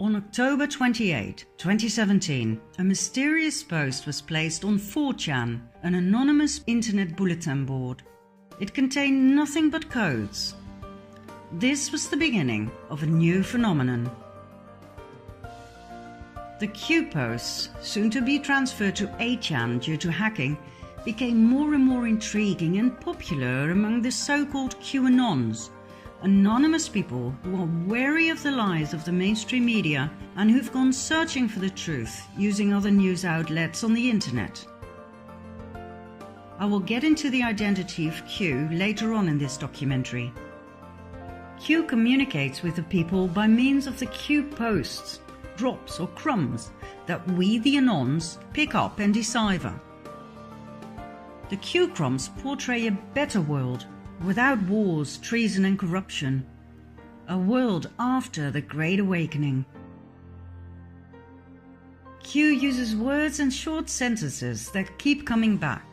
On October 28, 2017, a mysterious post was placed on 4chan, an anonymous internet bulletin board. It contained nothing but codes. This was the beginning of a new phenomenon. The Q posts, soon to be transferred to 8chan due to hacking, became more and more intriguing and popular among the so-called QAnons, anonymous people who are wary of the lies of the mainstream media and who've gone searching for the truth using other news outlets on the internet. I will get into the identity of Q later on in this documentary. Q communicates with the people by means of the Q posts, drops or crumbs that we, the Anons, pick up and decipher. The Q crumbs portray a better world, without wars, treason and corruption. A world after the Great Awakening. Q uses words and short sentences that keep coming back.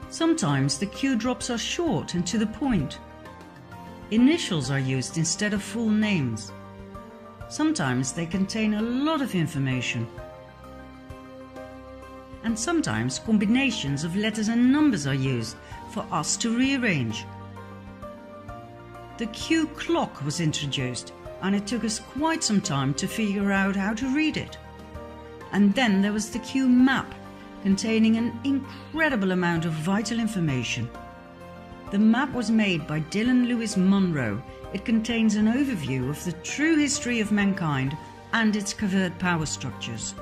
Sometimes the Q drops are short and to the point. Initials are used instead of full names. Sometimes they contain a lot of information. And sometimes combinations of letters and numbers are used for us to rearrange. The Q clock was introduced, and it took us quite some time to figure out how to read it. And then there was the Q map, containing an incredible amount of vital information. The map was made by Dylan Lewis Munro. It contains an overview of the true history of mankind and its covert power structures.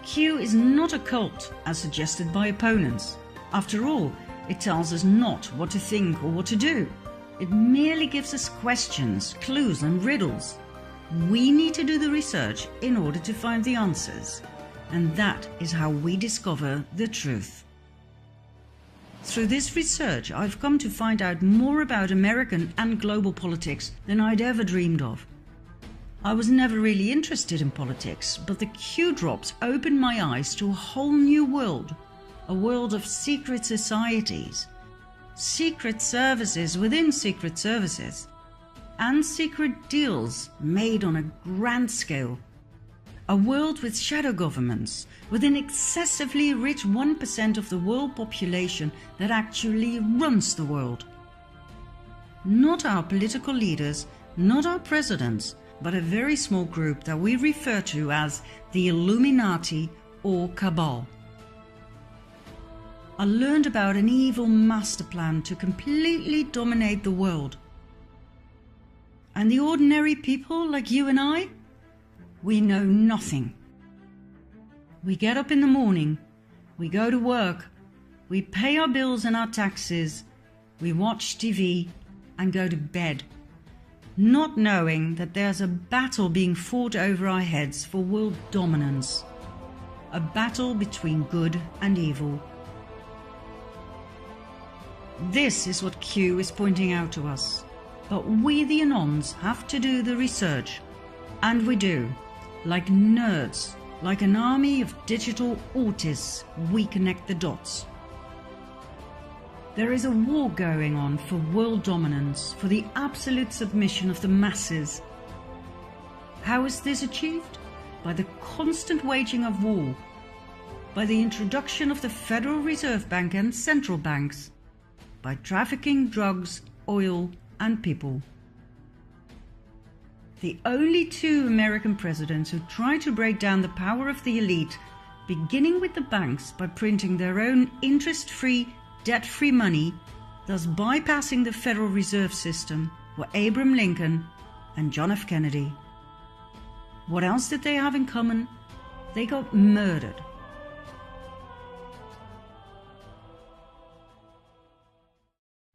Q is not a cult, as suggested by opponents. After all, it tells us not what to think or what to do. It merely gives us questions, clues and riddles. We need to do the research in order to find the answers, and that is how we discover the truth. Through this research, I've come to find out more about American and global politics than I'd ever dreamed of. I was never really interested in politics, but the Q drops opened my eyes to a whole new world, a world of secret societies, secret services within secret services, and secret deals made on a grand scale. A world with shadow governments, with an excessively rich 1% of the world population that actually runs the world. Not our political leaders, not our presidents, but a very small group that we refer to as the Illuminati or Cabal. I learned about an evil master plan to completely dominate the world. And the ordinary people like you and I? We know nothing. We get up in the morning, we go to work, we pay our bills and our taxes, we watch TV and go to bed, not knowing that there's a battle being fought over our heads for world dominance. A battle between good and evil. This is what Q is pointing out to us. But we, the Anons, have to do the research. And we do. Like nerds, like an army of digital autists, we connect the dots. There is a war going on for world dominance, for the absolute submission of the masses. How is this achieved? By the constant waging of war. By the introduction of the Federal Reserve Bank and central banks. By trafficking drugs, oil, and people. The only two American presidents who tried to break down the power of the elite, beginning with the banks by printing their own interest-free, debt-free money, thus bypassing the Federal Reserve System, were Abraham Lincoln and John F. Kennedy. What else did they have in common? They got murdered.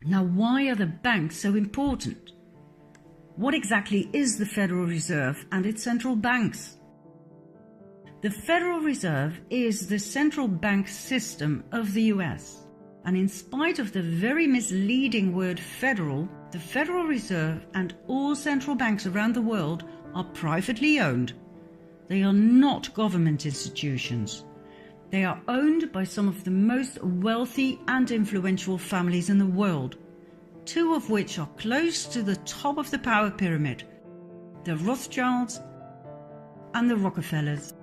Now, why are the banks so important? What exactly is the Federal Reserve and its central banks? The Federal Reserve is the central bank system of the US. And in spite of the very misleading word federal, the Federal Reserve and all central banks around the world are privately owned. They are not government institutions. They are owned by some of the most wealthy and influential families in the world, two of which are close to the top of the power pyramid, the Rothschilds and the Rockefellers.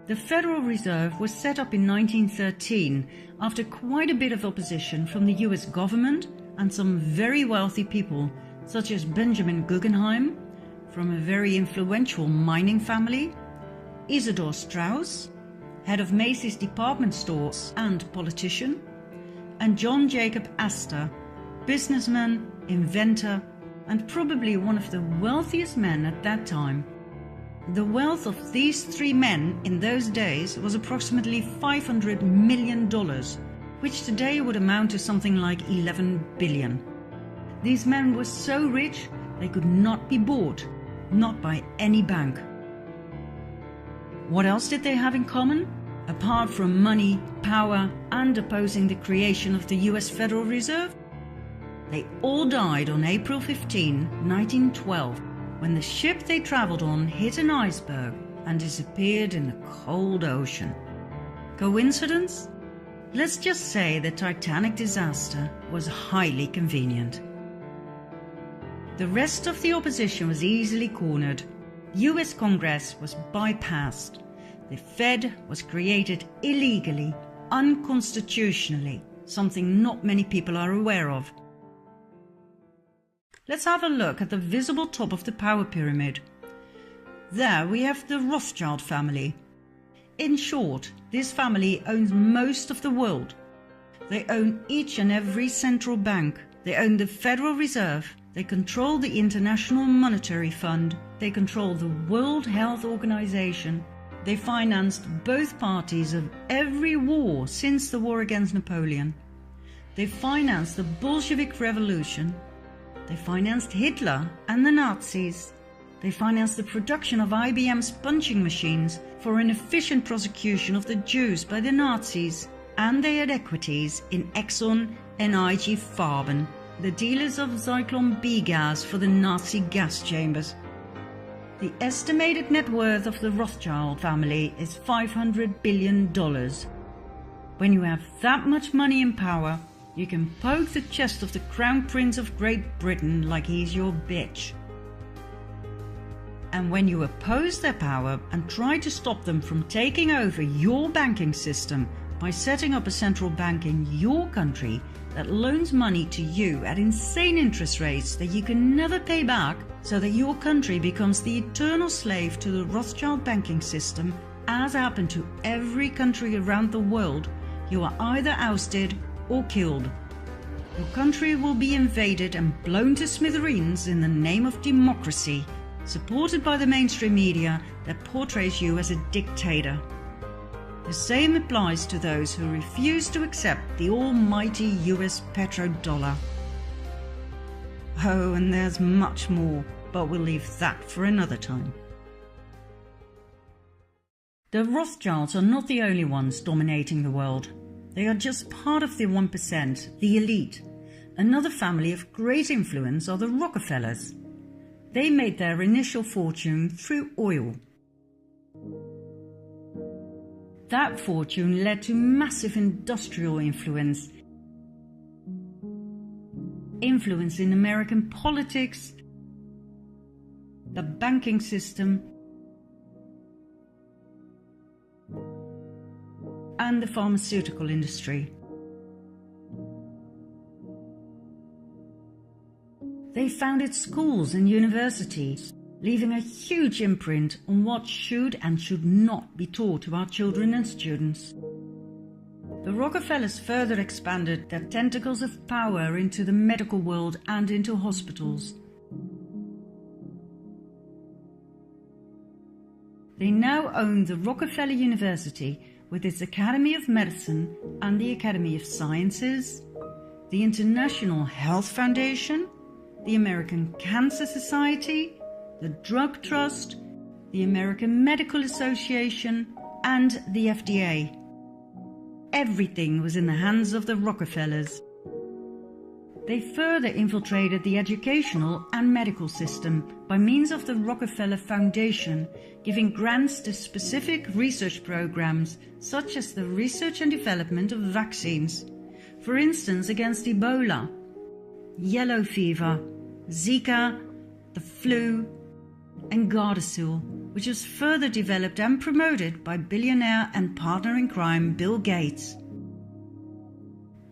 The Federal Reserve was set up in 1913 after quite a bit of opposition from the US government and some very wealthy people such as Benjamin Guggenheim, from a very influential mining family, Isidor Straus, head of Macy's department stores and politician, and John Jacob Astor, businessman, inventor, and probably one of the wealthiest men at that time. The wealth of these three men in those days was approximately $500 million, which today would amount to something like 11 billion. These men were so rich they could not be bought, not by any bank. What else did they have in common? Apart from money, power, and opposing the creation of the US Federal Reserve? They all died on April 15, 1912, when the ship they traveled on hit an iceberg and disappeared in the cold ocean. Coincidence? Let's just say the Titanic disaster was highly convenient. The rest of the opposition was easily cornered. The US Congress was bypassed. The Fed was created illegally, unconstitutionally, something not many people are aware of. Let's have a look at the visible top of the power pyramid. There we have the Rothschild family. In short, this family owns most of the world. They own each and every central bank. They own the Federal Reserve. They control the International Monetary Fund. They control the World Health Organization. They financed both parties of every war since the war against Napoleon. They financed the Bolshevik Revolution. They financed Hitler and the Nazis. They financed the production of IBM's punching machines for an efficient prosecution of the Jews by the Nazis. And they had equities in Exxon and IG Farben, the dealers of Zyklon B gas for the Nazi gas chambers. The estimated net worth of the Rothschild family is $500 billion. When you have that much money and power, you can poke the chest of the Crown Prince of Great Britain like he's your bitch. And when you oppose their power and try to stop them from taking over your banking system by setting up a central bank in your country that loans money to you at insane interest rates that you can never pay back, so that your country becomes the eternal slave to the Rothschild banking system, as happened to every country around the world, you are either ousted or killed. Your country will be invaded and blown to smithereens in the name of democracy, supported by the mainstream media that portrays you as a dictator. The same applies to those who refuse to accept the almighty US petrodollar. Oh, and there's much more, but we'll leave that for another time. The Rothschilds are not the only ones dominating the world. They are just part of the 1%, the elite. Another family of great influence are the Rockefellers. They made their initial fortune through oil. That fortune led to massive industrial influence in American politics, the banking system, and the pharmaceutical industry. They founded schools and universities, leaving a huge imprint on what should and should not be taught to our children and students. The Rockefellers further expanded their tentacles of power into the medical world and into hospitals. They now own the Rockefeller University with its Academy of Medicine and the Academy of Sciences, the International Health Foundation, the American Cancer Society, the Drug Trust, the American Medical Association, and the FDA. everything was in the hands of the Rockefellers. They further infiltrated the educational and medical system by means of the Rockefeller Foundation, giving grants to specific research programs such as the research and development of vaccines, for instance against Ebola, yellow fever, Zika, the flu, and Gardasil, which was further developed and promoted by billionaire and partner in crime Bill Gates.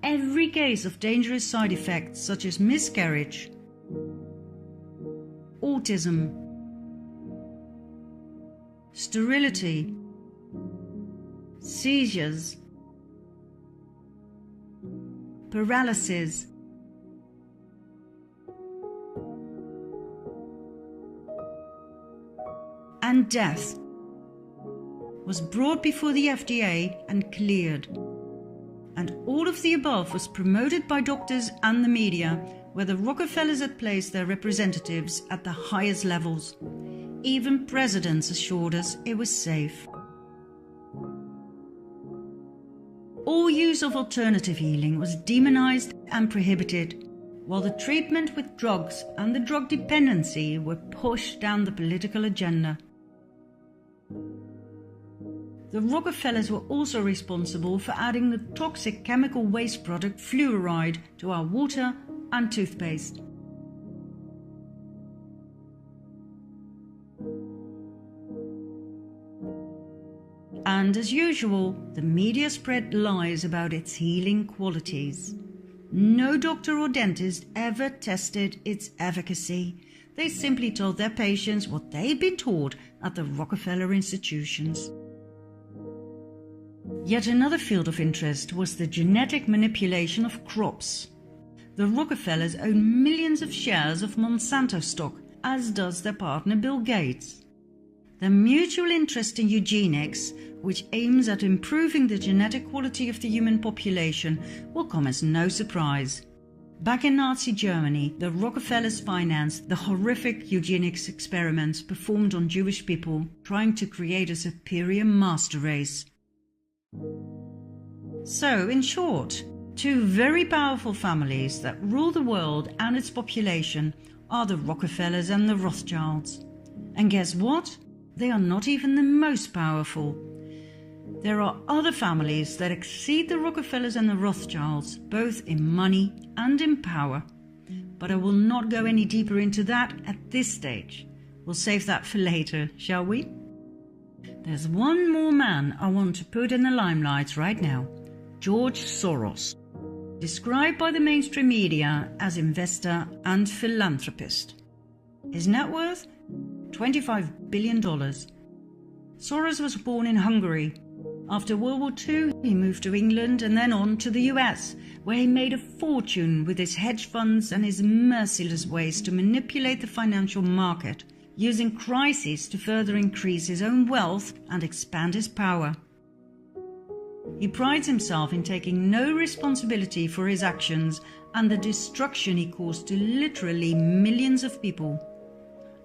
Every case of dangerous side effects such as miscarriage, autism, sterility, seizures, paralysis, and death was brought before the FDA and cleared. And all of the above was promoted by doctors and the media, where the Rockefellers had placed their representatives at the highest levels. Even presidents assured us it was safe. All use of alternative healing was demonized and prohibited, while the treatment with drugs and the drug dependency were pushed down the political agenda. The Rockefellers were also responsible for adding the toxic chemical waste product fluoride to our water and toothpaste. And as usual, the media spread lies about its healing qualities. No doctor or dentist ever tested its efficacy. They simply told their patients what they'd been taught at the Rockefeller institutions. Yet another field of interest was the genetic manipulation of crops. The Rockefellers own millions of shares of Monsanto stock, as does their partner Bill Gates. Their mutual interest in eugenics, which aims at improving the genetic quality of the human population, will come as no surprise. Back in Nazi Germany, the Rockefellers financed the horrific eugenics experiments performed on Jewish people, trying to create a superior master race. So, in short, two very powerful families that rule the world and its population are the Rockefellers and the Rothschilds. And guess what? They are not even the most powerful. There are other families that exceed the Rockefellers and the Rothschilds, both in money and in power. But I will not go any deeper into that at this stage. We'll save that for later, shall we? There's one more man I want to put in the limelight right now, George Soros, described by the mainstream media as investor and philanthropist. His net worth? $25 billion. Soros was born in Hungary. After World War II, he moved to England and then on to the US, where he made a fortune with his hedge funds and his merciless ways to manipulate the financial market, using crises to further increase his own wealth and expand his power. He prides himself in taking no responsibility for his actions and the destruction he caused to literally millions of people.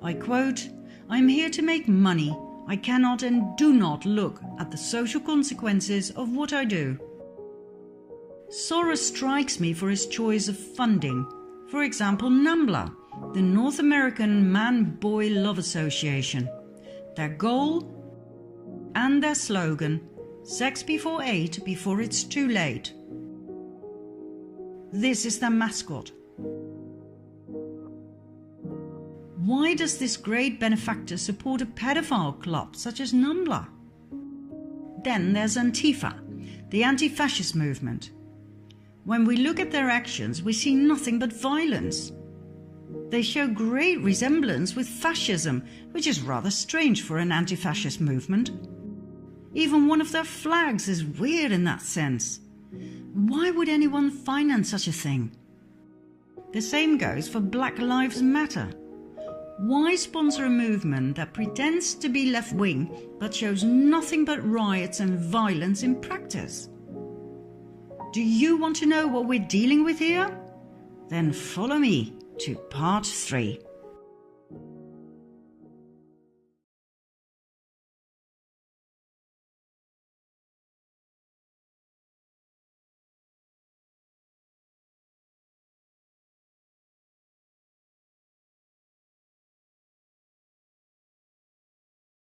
I quote, "I am here to make money. I cannot and do not look at the social consequences of what I do." Soros strikes me for his choice of funding. For example, NAMBLA, the North American Man-Boy Love Association. Their goal and their slogan, "Sex before 8, before it's too late." This is their mascot. Why does this great benefactor support a pedophile club such as NAMBLA? Then there's Antifa, the anti-fascist movement. When we look at their actions, we see nothing but violence. They show great resemblance with fascism, which is rather strange for an anti-fascist movement. Even one of their flags is weird in that sense. Why would anyone finance such a thing? The same goes for Black Lives Matter. Why sponsor a movement that pretends to be left-wing but shows nothing but riots and violence in practice? Do you want to know what we're dealing with here? Then follow me to part 3.